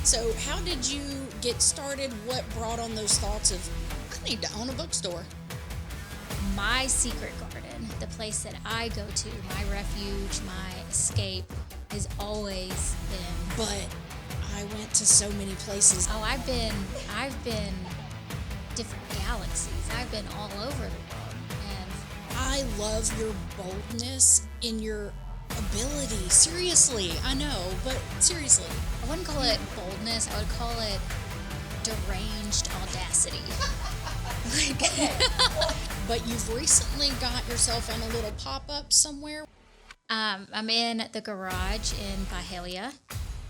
So how did you get started? What brought on those thoughts of, I need to own a bookstore? My secret garden, the place that I go to, my refuge, my escape, has always been. But I went to so many places. Oh, I've been different galaxies. I've been all over the world. And I love your boldness in your ability. Seriously, I know, but seriously. I wouldn't call it boldness. I would call it deranged audacity. But you've recently got yourself in a little pop-up somewhere. I'm in the garage in Byhalia,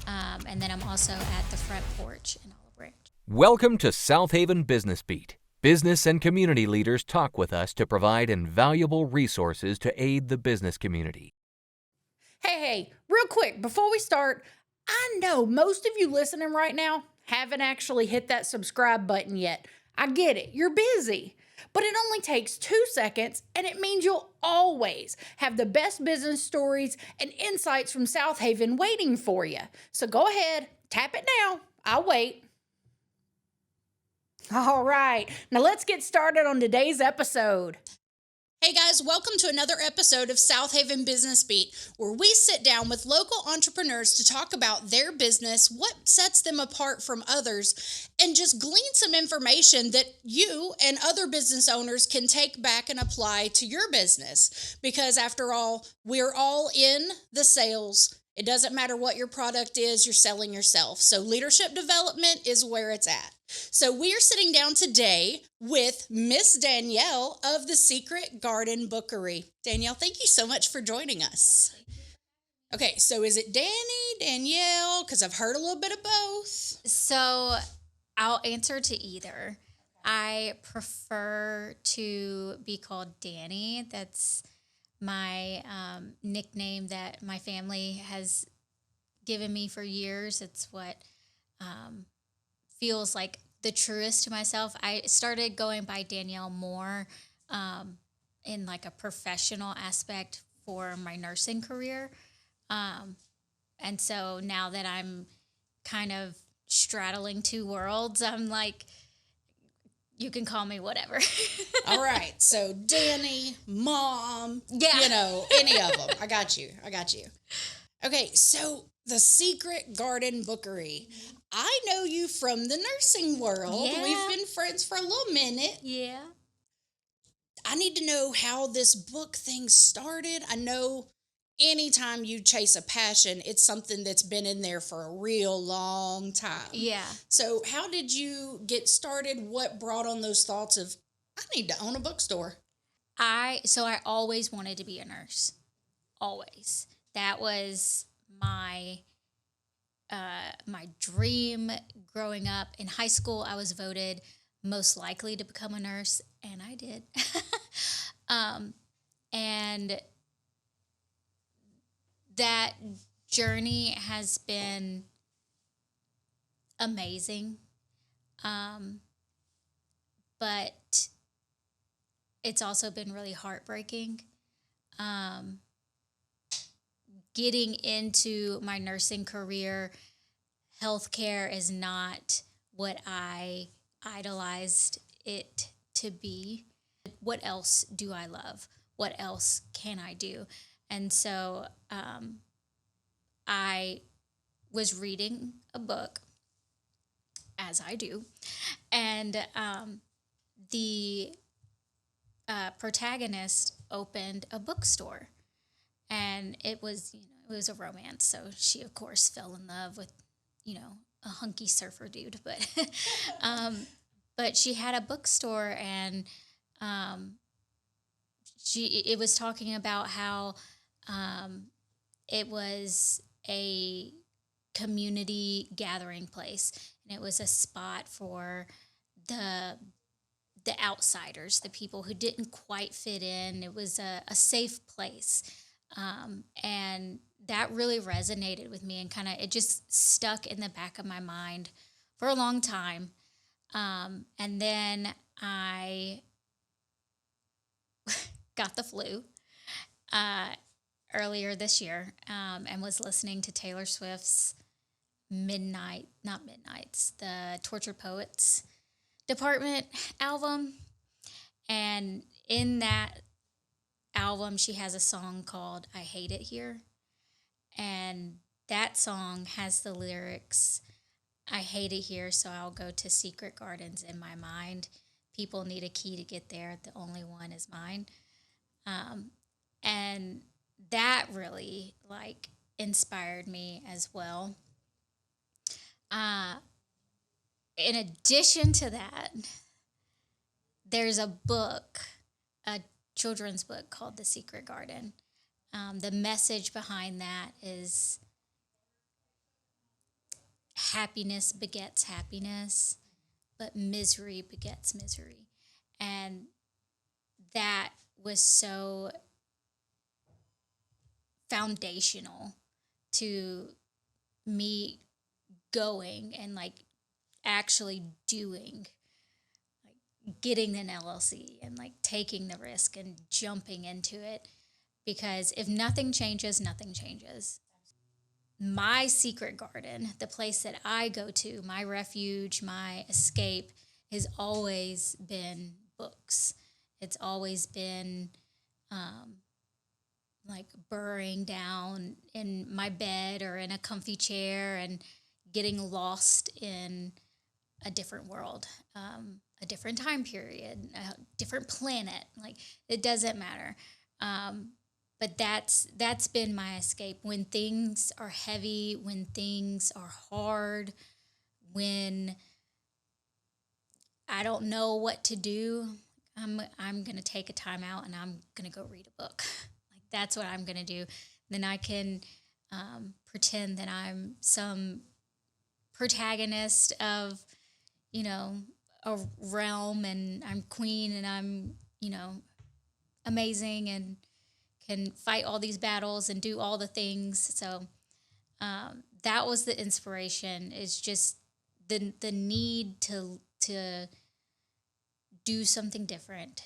and then I'm also at the Front Porch in Olive Branch. Welcome to South Haven Business Beat. Business and community leaders talk with us to provide invaluable resources to aid the business community. Hey, real quick, before we start, I know most of you listening right now haven't actually hit that subscribe button yet. I get it, you're busy. But it only takes 2 seconds, and it means you'll always have the best business stories and insights from South Haven waiting for you. So go ahead, tap it now. I'll wait. All right, now let's get started on today's episode. Hey guys, welcome to another episode of South Haven Business Beat, where we sit down with local entrepreneurs to talk about their business, what sets them apart from others, and just glean some information that you and other business owners can take back and apply to your business. Because after all, we're all in the sales. It doesn't matter what your product is, you're selling yourself. So leadership development is where it's at. So we are sitting down today with Miss Danielle of the Secret Garden Bookery. Danielle, thank you so much for joining us. Okay, so is it Dani, Danielle? Because I've heard a little bit of both. So I'll answer to either. I prefer to be called Dani. That's my nickname that my family has given me for years. It's what feels like the truest to myself. I started going by Danielle more in like a professional aspect for my nursing career. And so now that I'm kind of straddling two worlds, I'm like, you can call me whatever. All right. So Dani, mom, Yeah. Any of them. I got you. Okay. So the Secret Garden Bookery. I know you from the nursing world. Yeah. We've been friends for a little minute. Yeah. I need to know how this book thing started. I know anytime you chase a passion, it's something that's been in there for a real long time. Yeah. So how did you get started? What brought on those thoughts of, I need to own a bookstore? I always wanted to be a nurse. Always. That was my dream growing up. In high school, I was voted most likely to become a nurse, and I did. And that journey has been amazing. But it's also been really heartbreaking. Getting into my nursing career, healthcare is not what I idolized it to be. What else do I love? What else can I do? And so I was reading a book, as I do, and the protagonist opened a bookstore, and it was a romance. So she, of course, fell in love with a hunky surfer dude, but she had a bookstore, and it was talking about how it was a community gathering place, and it was a spot for the outsiders, the people who didn't quite fit in. It was a safe place, and that really resonated with me, and it just stuck in the back of my mind for a long time. And then I got the flu earlier this year, and was listening to Taylor Swift's the Tortured Poets Department album. And in that album, she has a song called I Hate It Here. And that song has the lyrics, I hate it here, so I'll go to secret gardens in my mind. People need a key to get there. The only one is mine. And that really inspired me as well. In addition to that, there's a children's book called The Secret Garden. The message behind that is happiness begets happiness, but misery begets misery. And that was so foundational to me going and actually doing, getting an LLC and taking the risk and jumping into it. Because if nothing changes, nothing changes. My secret garden, the place that I go to, my refuge, my escape, has always been books. It's always been burrowing down in my bed or in a comfy chair and getting lost in a different world, a different time period, a different planet. It doesn't matter. But that's been my escape. When things are heavy, when things are hard, when I don't know what to do, I'm gonna take a time out and I'm gonna go read a book. That's what I'm gonna do. Then I can pretend that I'm some protagonist of, a realm, and I'm queen, and I'm, amazing and can fight all these battles and do all the things. So that was the inspiration, is just the need to do something different,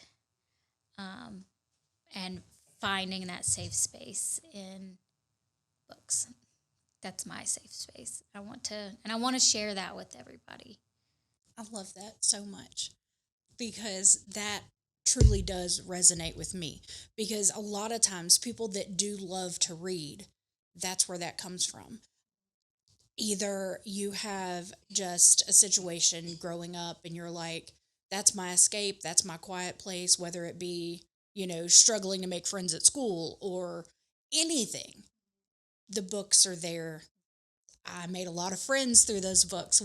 and finding that safe space in books. That's my safe space. I want to share that with everybody. I love that so much, because that truly does resonate with me. Because a lot of times people that do love to read, that's where that comes from. Either you have just a situation growing up and you're like, that's my escape, that's my quiet place, whether it be, struggling to make friends at school or anything. The books are there. I made a lot of friends through those books,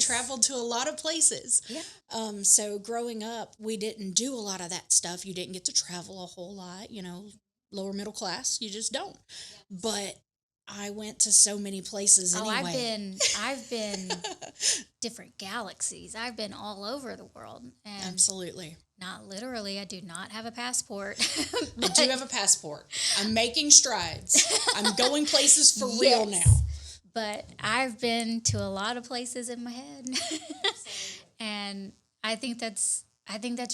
traveled to a lot of places. Yeah. So growing up, we didn't do a lot of that stuff. You didn't get to travel a whole lot, lower middle class, you just don't. Yeah. But I went to so many places anyway. I've been different galaxies. I've been all over the world. And absolutely. Not literally. I do not have a passport. I do have a passport. I'm making strides. I'm going places for real now. But I've been to a lot of places in my head. And I think that's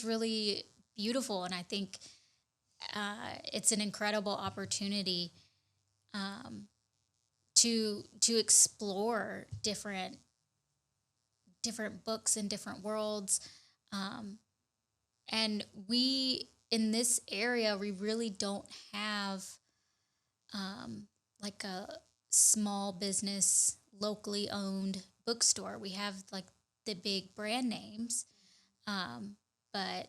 really beautiful. And I think it's an incredible opportunity to explore different books in different worlds. And we, in this area, we really don't have a small business, locally owned bookstore. We have the big brand names. But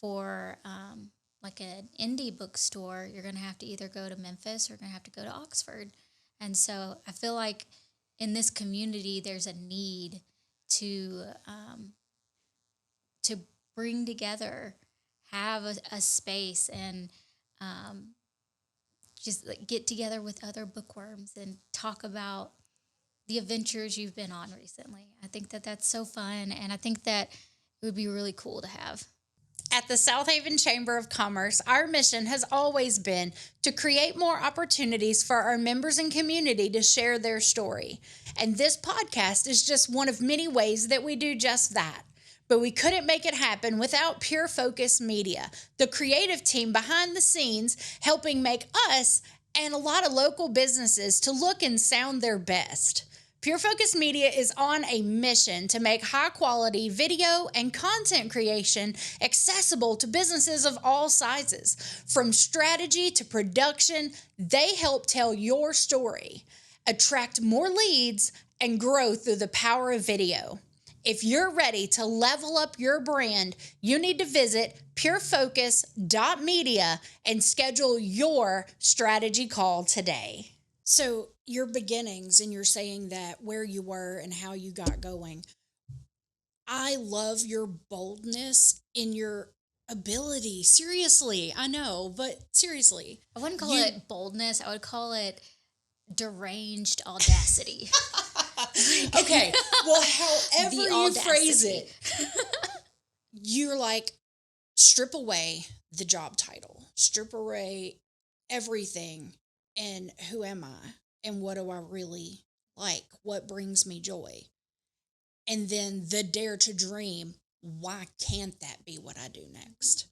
for an indie bookstore, you're going to have to either go to Memphis or you're going to have to go to Oxford. And so I feel like in this community, there's a need to bring together, have a space, and just get together with other bookworms and talk about the adventures you've been on recently. I think that that's so fun, and I think that it would be really cool to have. At the South Haven Chamber of Commerce, our mission has always been to create more opportunities for our members and community to share their story. And this podcast is just one of many ways that we do just that. But we couldn't make it happen without Pure Focus Media, the creative team behind the scenes helping make us and a lot of local businesses to look and sound their best. Pure Focus Media is on a mission to make high-quality video and content creation accessible to businesses of all sizes. From strategy to production, they help tell your story, attract more leads, and grow through the power of video. If you're ready to level up your brand, you need to visit purefocus.media and schedule your strategy call today. So your beginnings, and you're saying that where you were and how you got going. I love your boldness in your ability. Seriously, I know, but seriously. I wouldn't call it boldness. I would call it deranged audacity. Okay, well, however you audacity. phrase it, you're like, strip away the job title, strip away everything, and who am I, and what do I really like, what brings me joy, and then the dare to dream. Why can't that be what I do next?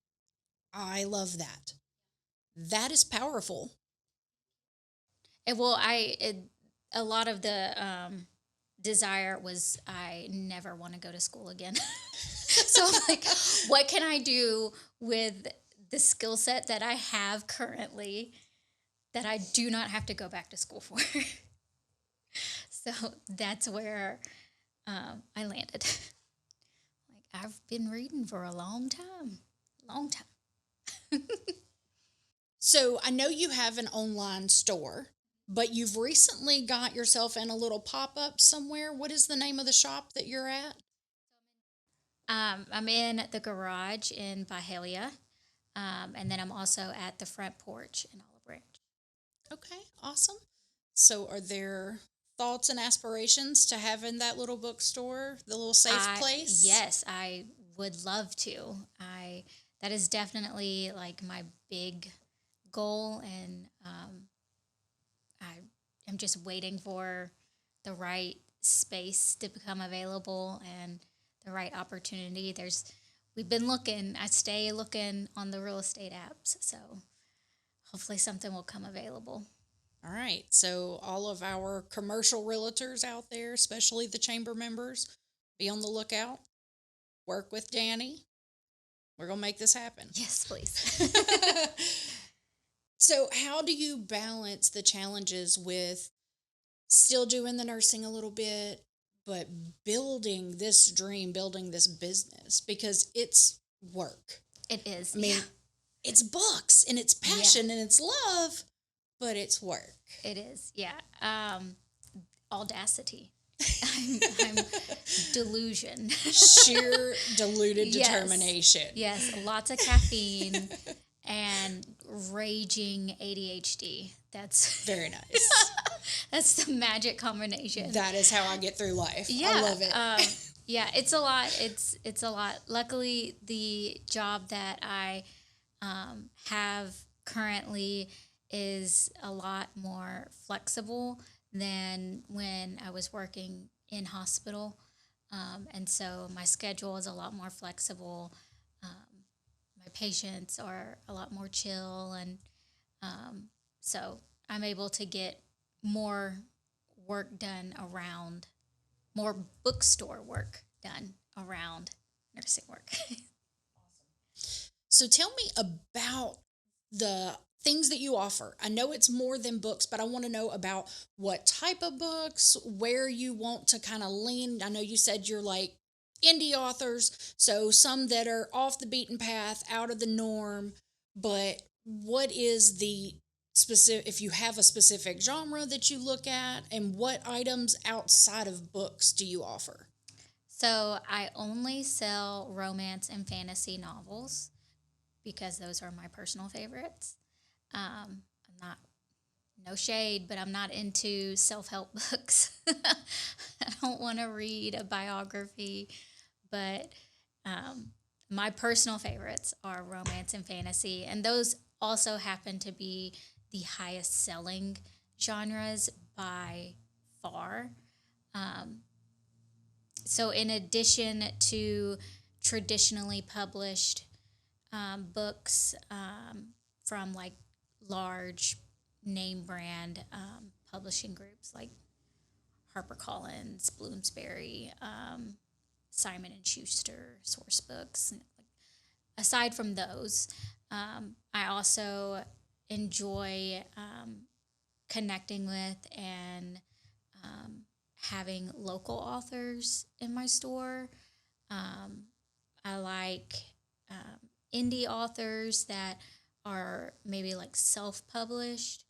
I love that. That is powerful. And a lot of the desire was I never want to go to school again. So I'm like, what can I do with the skill set that I have currently that I do not have to go back to school for? So that's where I landed. Like, I've been reading for a long time. So I know you have an online store, but you've recently got yourself in a little pop-up somewhere. What is the name of the shop that you're at? I'm in the garage in Byhalia, and then I'm also at the Front Porch in Olive Branch. Okay, awesome. So are there thoughts and aspirations to having that little bookstore, the little safe place? Yes, I would love to. That is definitely like my big goal, and I am just waiting for the right space to become available and the right opportunity. We've been looking. I stay looking on the real estate apps, so hopefully something will come available. All right. So all of our commercial realtors out there, especially the chamber members, be on the lookout. Work with Dani. We're going to make this happen. Yes, please. So how do you balance the challenges with still doing the nursing a little bit, but building this dream, building this business? Because it's work. It is. I mean, it's books and it's passion and it's love, but it's work. It is, yeah. Audacity. I'm delusion. Sheer deluded determination. Yes, lots of caffeine and raging ADHD. That's very nice. That's the magic combination. That is how I get through life. Yeah, I love it. Yeah, it's a lot. It's a lot. Luckily, the job that I have currently is a lot more flexible than when I was working in hospital. And so my schedule is a lot more flexible. My patients are a lot more chill. And so I'm able to get more work done around, more bookstore work done around nursing work. So tell me about the things that you offer. I know it's more than books, but I want to know about what type of books, where you want to kind of lean. I know you said you're like indie authors, so some that are off the beaten path, out of the norm, but what is the specific, if you have a specific genre that you look at, and what items outside of books do you offer? So I only sell romance and fantasy novels because those are my personal favorites. I'm not, no shade, but I'm not into self-help books. I don't want to read a biography, but my personal favorites are romance and fantasy, and those also happen to be the highest selling genres by far. So in addition to traditionally published books from like large name brand publishing groups like HarperCollins, Bloomsbury, Simon and Schuster, Source Books. Aside from those, I also enjoy connecting with and having local authors in my store. I like indie authors that are maybe like self-published,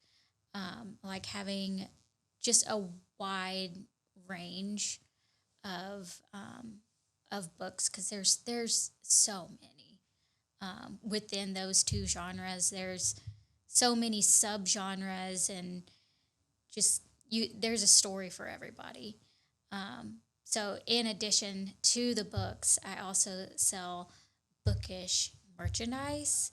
like having just a wide range of books, because there's so many within those two genres. There's so many subgenres, and just there's a story for everybody. So in addition to the books, I also sell bookish merchandise,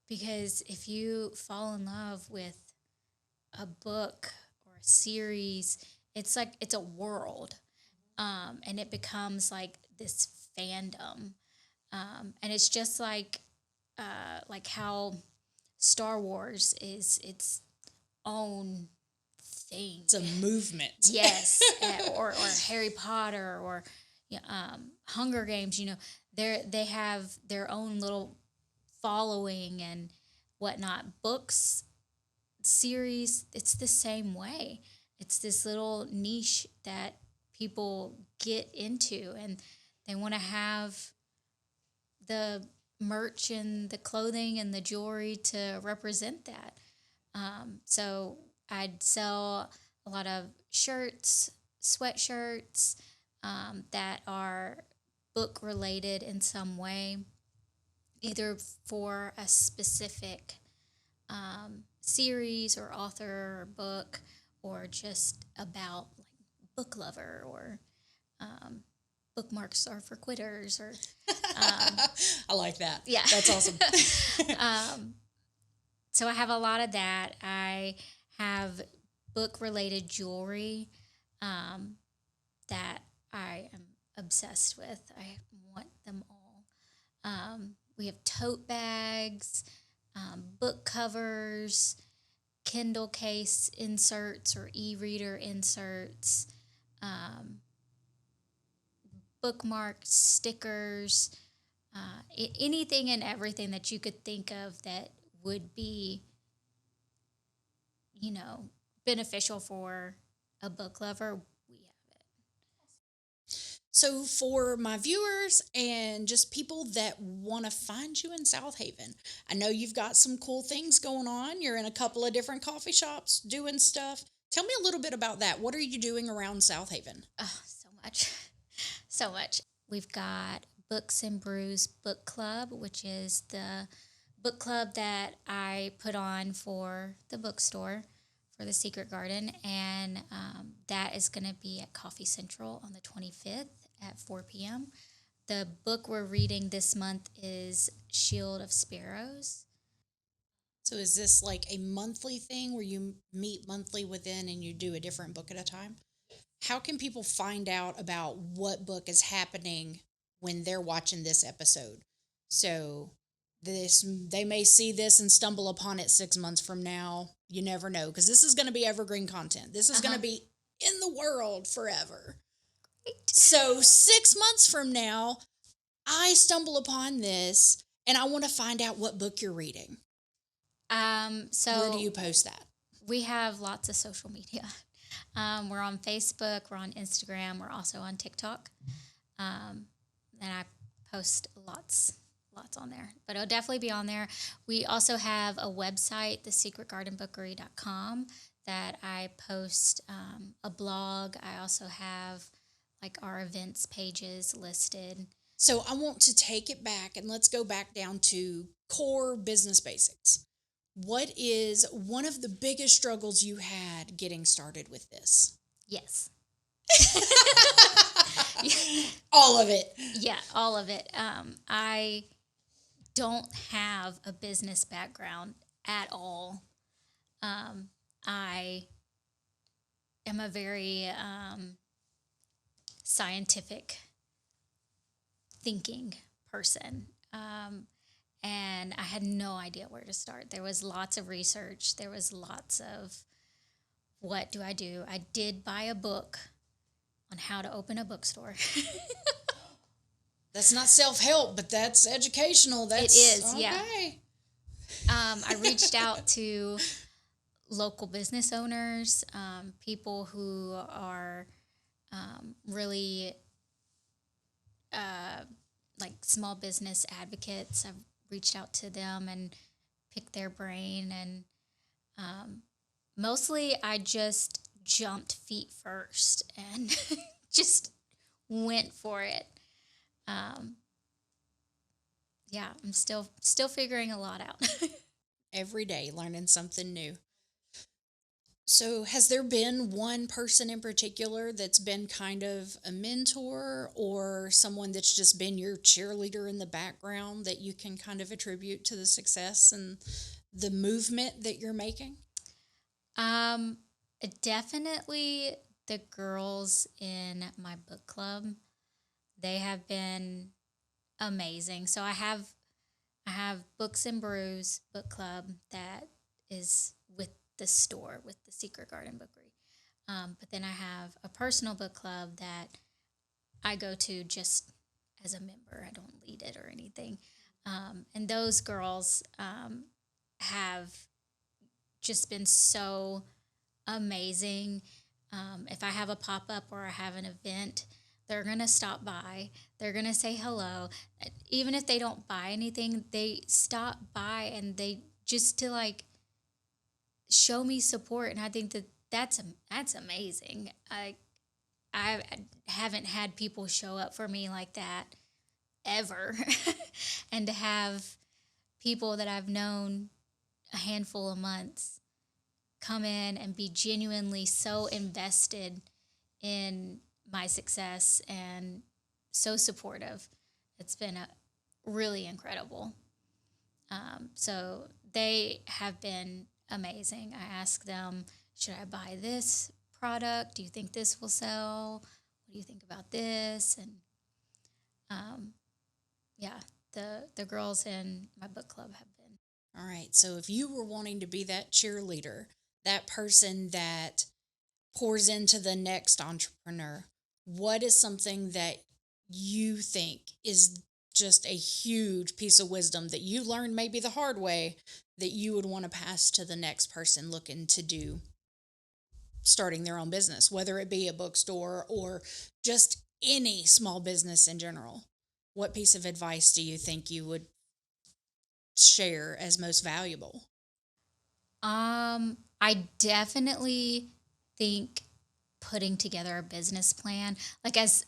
because if you fall in love with a book or a series, it's like it's a world, and it becomes like this fandom, and it's just like how Star Wars is its own thing. It's a movement. Yes, or Harry Potter, or Hunger Games. They have their own little following and whatnot. Books, series, it's the same way. It's this little niche that people get into, and they want to have the merch and the clothing and the jewelry to represent that. So I'd sell a lot of shirts, sweatshirts, that are book related in some way, either for a specific series or author or book, or just about like book lover, or bookmarks are for quitters, or I like that. Yeah. That's awesome. So I have a lot of that. I have book-related jewelry that I am obsessed with. I want them all. We have tote bags, book covers, Kindle case inserts or e-reader inserts, bookmarks, stickers, anything and everything that you could think of that would be, beneficial for a book lover. We have it. So for my viewers and just people that want to find you in South Haven, I know you've got some cool things going on. You're in a couple of different coffee shops doing stuff. Tell me a little bit about that. What are you doing around South Haven? Oh, so much. So much. We've got Books Brews Book Club, which is the book club that I put on for the bookstore, for the Secret Garden, and that is going to be at Coffee Central on the 25th at 4 p.m. The book we're reading this month is Shield of Sparrows. So is this like a monthly thing where you meet monthly within and you do a different book at a time? How can people find out about what book is happening when they're watching this episode? So they may see this and stumble upon it 6 months from now. You never know, because this is going to be evergreen content. This is going to be in the world forever. Great. So 6 months from now, I stumble upon this and I want to find out what book you're reading. So where do you post that? We have lots of social media. We're on Facebook, we're on Instagram, we're also on TikTok. And I post lots on there, but it'll definitely be on there. We also have a website, thesecretgardenbookery.com, that I post a blog. I also have like our events pages listed. So I want to take it back and let's go back down to core business basics. What is one of the biggest struggles you had getting started with this? Yes. All of it. Yeah, all of it. I don't have a business background at all. I am a very scientific thinking person. And I had no idea where to start. There was lots of research. There was lots of what do? I did buy a book on how to open a bookstore. That's not self-help, but that's educational. That's, it is, okay. yeah. I reached out to local business owners, people who are really like small business advocates. I've reached out to them and picked their brain, and mostly I just jumped feet first and just went for it. Yeah, I'm still figuring a lot out. Every day learning something new. So has there been one person in particular that's been kind of a mentor, or someone that's just been your cheerleader in the background that you can kind of attribute to the success and the movement that you're making? Definitely the girls in my book club. They have been amazing. So I have Books and Brews Book Club that is with the store, with the Secret Garden Bookery. But then I have a personal book club that I go to just as a member. I don't lead it or anything. And those girls have just been so amazing. If I have a pop-up or I have an event, they're going to stop by. They're going to say hello. Even if they don't buy anything, they stop by and they just to like show me support. And I think that's amazing. I haven't had people show up for me like that ever. And to have people that I've known a handful of months come in and be genuinely so invested in my success and so supportive. It's been really incredible. So they have been amazing. I ask them, should I buy this product? Do you think this will sell? What do you think about this? And yeah, the girls in my book club have been. All right. So if you were wanting to be that cheerleader, that person that pours into the next entrepreneur, what is something that you think is just a huge piece of wisdom that you learned maybe the hard way that you would want to pass to the next person looking to do starting their own business, whether it be a bookstore or just any small business in general? What piece of advice do you think you would share as most valuable? I definitely think putting together a business plan, like as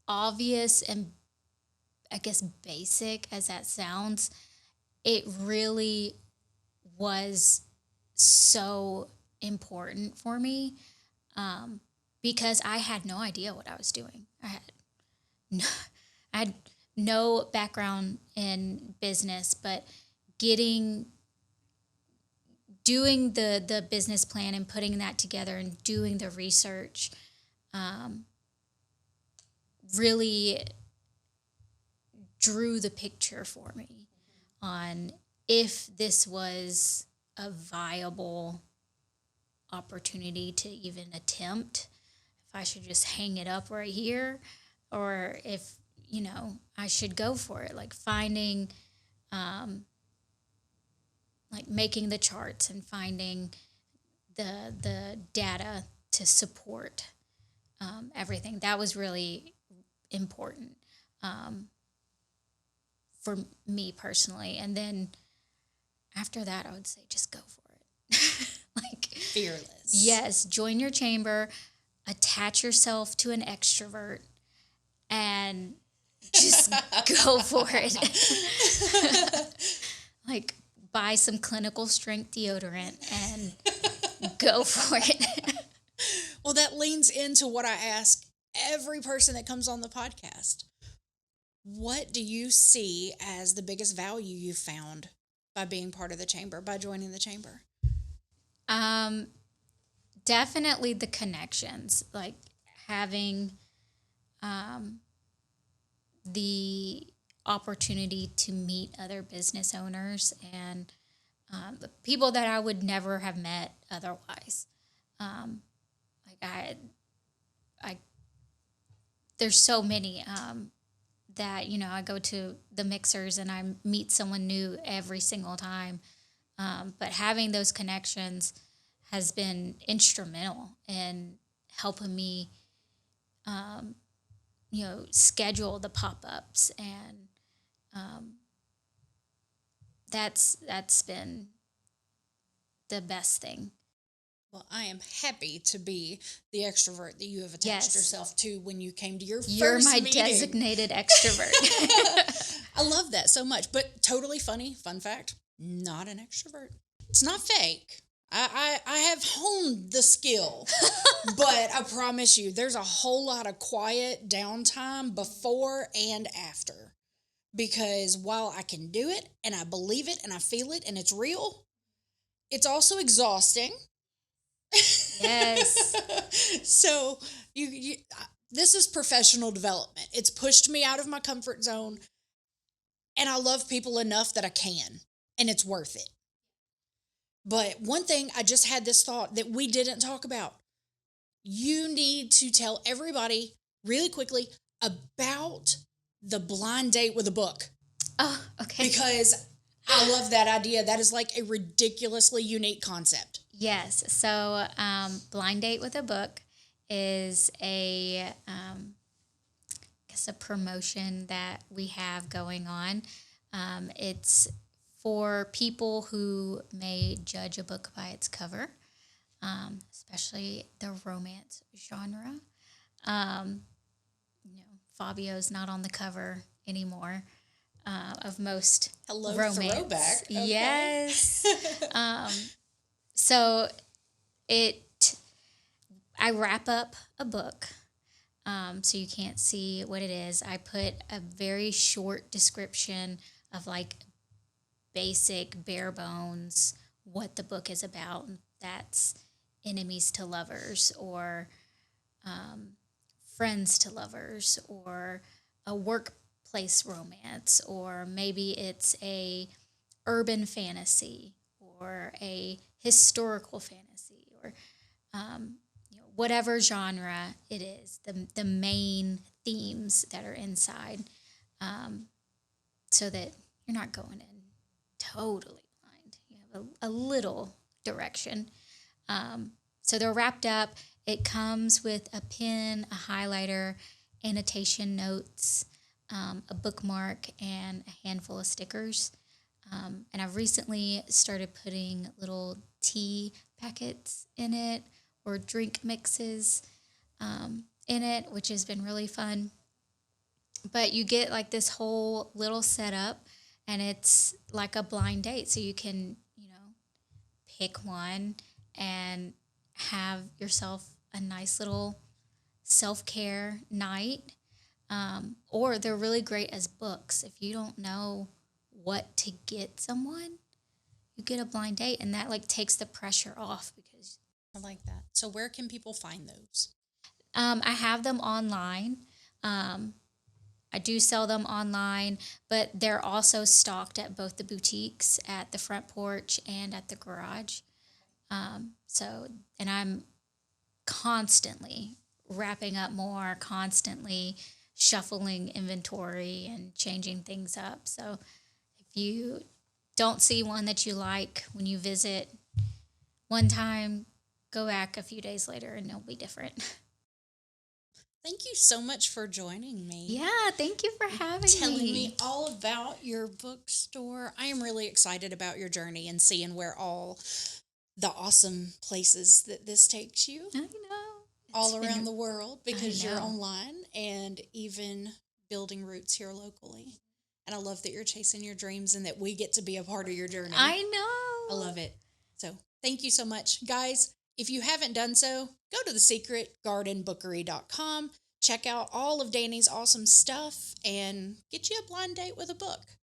obvious and I guess basic as that sounds, it really was so important for me, because I had no idea what I was doing. I had no background in business, but doing the business plan and putting that together and doing the research really drew the picture for me on if this was a viable opportunity to even attempt, if I should just hang it up right here, or if, I should go for it, like finding, like making the charts and finding the data to support everything. That was really important for me personally. And then after that, I would say just go for it. Like Fearless. Yes, join your chamber, attach yourself to an extrovert, and just go for it. Like buy some clinical strength deodorant and go for it. Well, that leans into what I ask every person that comes on the podcast. What do you see as the biggest value you found by being part of the chamber, by joining the chamber? Definitely the connections, like having the opportunity to meet other business owners and the people that I would never have met otherwise. There's so many that, I go to the mixers and I meet someone new every single time. But having those connections has been instrumental in helping me, schedule the pop-ups, and that's been the best thing. Well, I am happy to be the extrovert that you have attached yourself to when you came to your You're first my meeting. designated extrovert. I love that so much, but totally funny. Fun fact, not an extrovert. It's not fake. I have honed the skill, but I promise you, there's a whole lot of quiet downtime before and after. Because while I can do it and I believe it and I feel it and it's real, it's also exhausting. Yes. So you this is professional development. It's pushed me out of my comfort zone, and I love people enough that I can, and it's worth it. But one thing, I just had this thought that we didn't talk about. You need to tell everybody really quickly about the blind date with a book. Oh, okay. Because I love that idea. That is like a ridiculously unique concept. Yes. So, blind date with a book is a promotion that we have going on. It's for people who may judge a book by its cover, especially the romance genre. Fabio's not on the cover anymore of most romance. Throwback. Okay. Yes. So I wrap up a book, so you can't see what it is. I put a very short description of like basic, bare bones, what the book is about. That's enemies to lovers, or friends to lovers, or a workplace romance, or maybe it's a urban fantasy or a historical fantasy, or whatever genre it is, the main themes that are inside, so that you're not going in totally blind. You have a little direction. So they're wrapped up. It comes with a pen, a highlighter, annotation notes, a bookmark, and a handful of stickers. And I've recently started putting little tea packets in it, or drink mixes in it, which has been really fun. But you get like this whole little setup, and it's like a blind date. So you can, pick one and have yourself a nice little self-care night. Or they're really great as books. If you don't know what to get someone, you get a blind date, and that like takes the pressure off. Because I like that. So where can people find those? I have them online. I do sell them online, but they're also stocked at both the boutiques, at the Front Porch and at the garage. And I'm constantly wrapping up more, constantly shuffling inventory and changing things up. So if you don't see one that you like when you visit one time, go back a few days later and it'll be different. Thank you so much for joining me. Yeah, thank you for having Telling me all about your bookstore. I am really excited about your journey and seeing where all the awesome places that this takes you. I know. All around the world, because you're online and even building roots here locally. And I love that you're chasing your dreams and that we get to be a part of your journey. I know. I love it. So thank you so much. Guys, if you haven't done so, go to thesecretgardenbookery.com. Check out all of Dani's awesome stuff and get you a blind date with a book.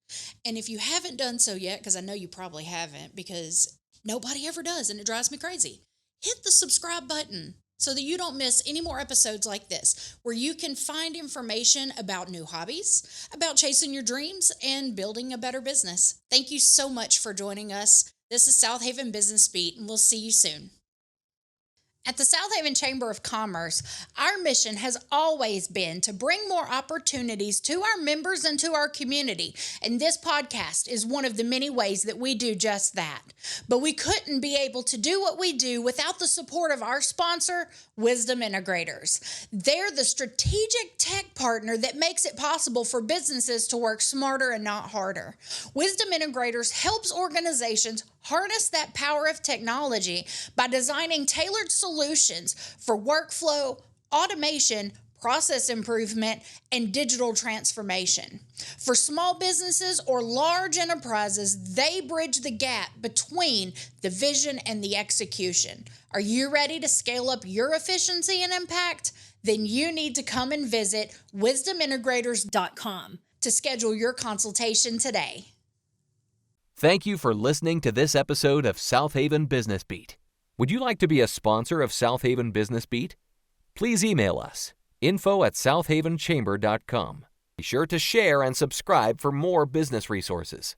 And if you haven't done so yet, because I know you probably haven't, because nobody ever does and it drives me crazy, hit the subscribe button so that you don't miss any more episodes like this, where you can find information about new hobbies, about chasing your dreams, and building a better business. Thank you so much for joining us. This is South Haven Business Beat, and we'll see you soon. At the South Haven Chamber of Commerce, our mission has always been to bring more opportunities to our members and to our community, and this podcast is one of the many ways that we do just that. But we couldn't be able to do what we do without the support of our sponsor, Wisdom Integrators. They're the strategic tech partner that makes it possible for businesses to work smarter and not harder. Wisdom Integrators helps organizations harness that power of technology by designing tailored solutions for workflow, automation, process improvement, and digital transformation. For small businesses or large enterprises, they bridge the gap between the vision and the execution. Are you ready to scale up your efficiency and impact? Then you need to come and visit wisdomintegrators.com to schedule your consultation today. Thank you for listening to this episode of South Haven Business Beat. Would you like to be a sponsor of South Haven Business Beat? Please email us, info@southavenchamber.com. Be sure to share and subscribe for more business resources.